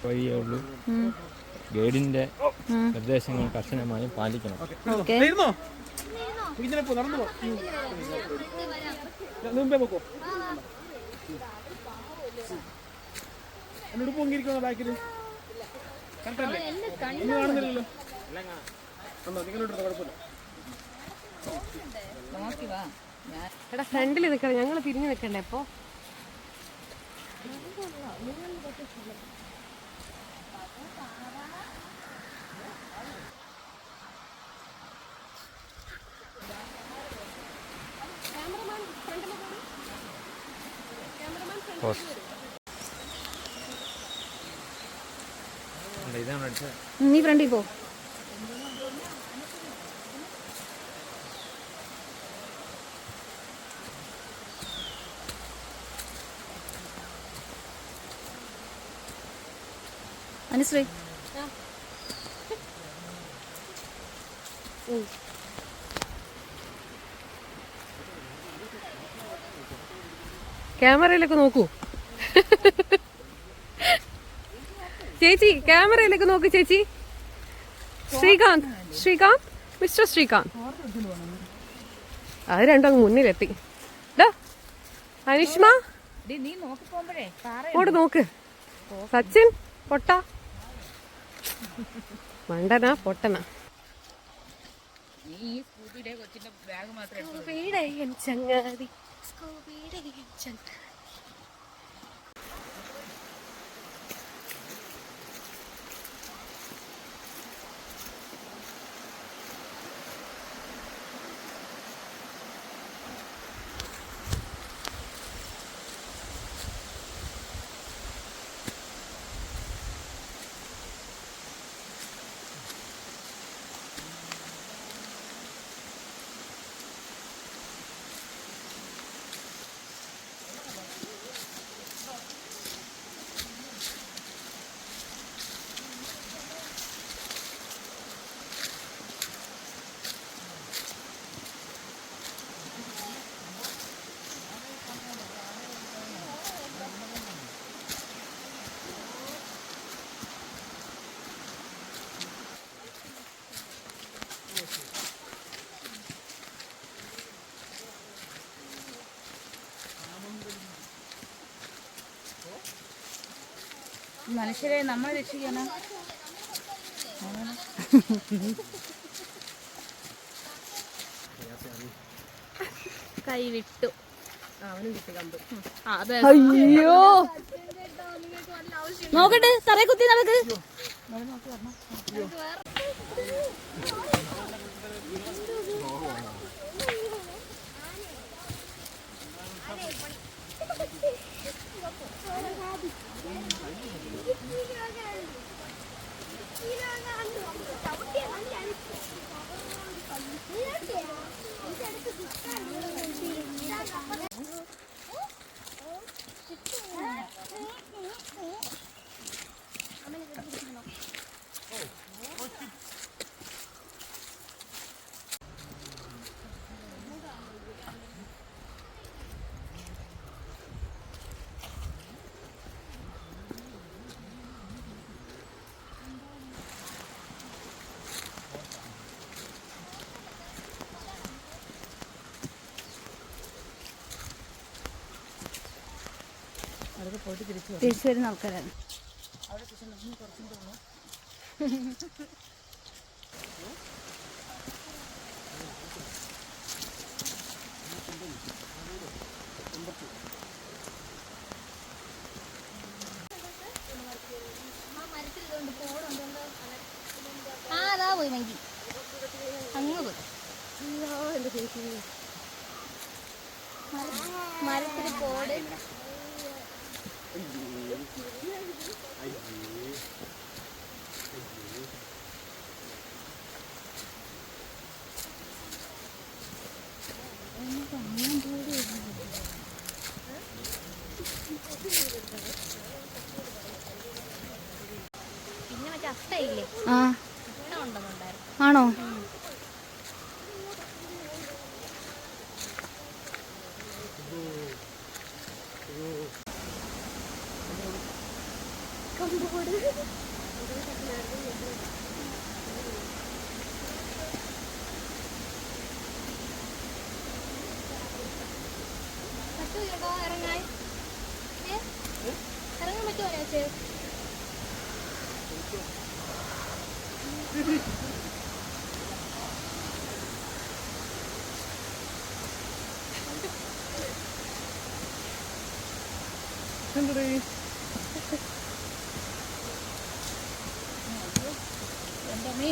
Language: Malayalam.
വഴിയേ ഉള്ളൂ. ഗൈഡിന്റെ നിർദ്ദേശങ്ങൾ കർശനമായും പാലിക്കണം. എന്നോട് പൊങ്ങിയിരിക്കുന്ന ബാക്കിൽ കാണുന്നില്ലല്ലോ. എടാ ഫ്രണ്ടിൽ നിൽക്കണം, ഞങ്ങൾ തിരിഞ്ഞു നിൽക്കണ്ടേ ഇപ്പൊ? നീ ഫ്രണ്ടിൽ പോ. അനുശ്രീ ക്യാമറയിലൊക്കെ നോക്കൂ. ചേച്ചി ക്യാമറയിലൊക്കെ നോക്ക് ചേച്ചി. ശ്രീകാന്ത്, ശ്രീകാന്ത്, മിസ്റ്റർ ശ്രീകാന്ത്. അത് രണ്ടും മുന്നിലെത്തി. അനിഷ്മ അങ്ങോട്ട് നോക്ക്. സച്ചിൻ പൊട്ട മണ്ടനാ പൊട്ടനാ. ചങ്ങാതി മനുഷ്യരെ നമ്മൾ രക്ഷിക്കണം. കൈവിട്ടു. അയ്യോ നോക്കട്ടെ, തറയെ കുത്തി നടക്ക്. തിരിച്ചു വരുന്ന ആൾക്കാരാണ്. അതാ പോയി മങ്കി അങ്ങ് പോയി. മരത്തിന് പോട്. പിന്നെ മറ്റേ അട്ടയില്ലേ? ആണോ? കമ്പോട് പറ്റൂ കേട്ടോ ഇറങ്ങാൻ. ഇറങ്ങാൻ പറ്റുമോ ചേച്ചി? എന്തടേ എൻ്റെ അമ്മേ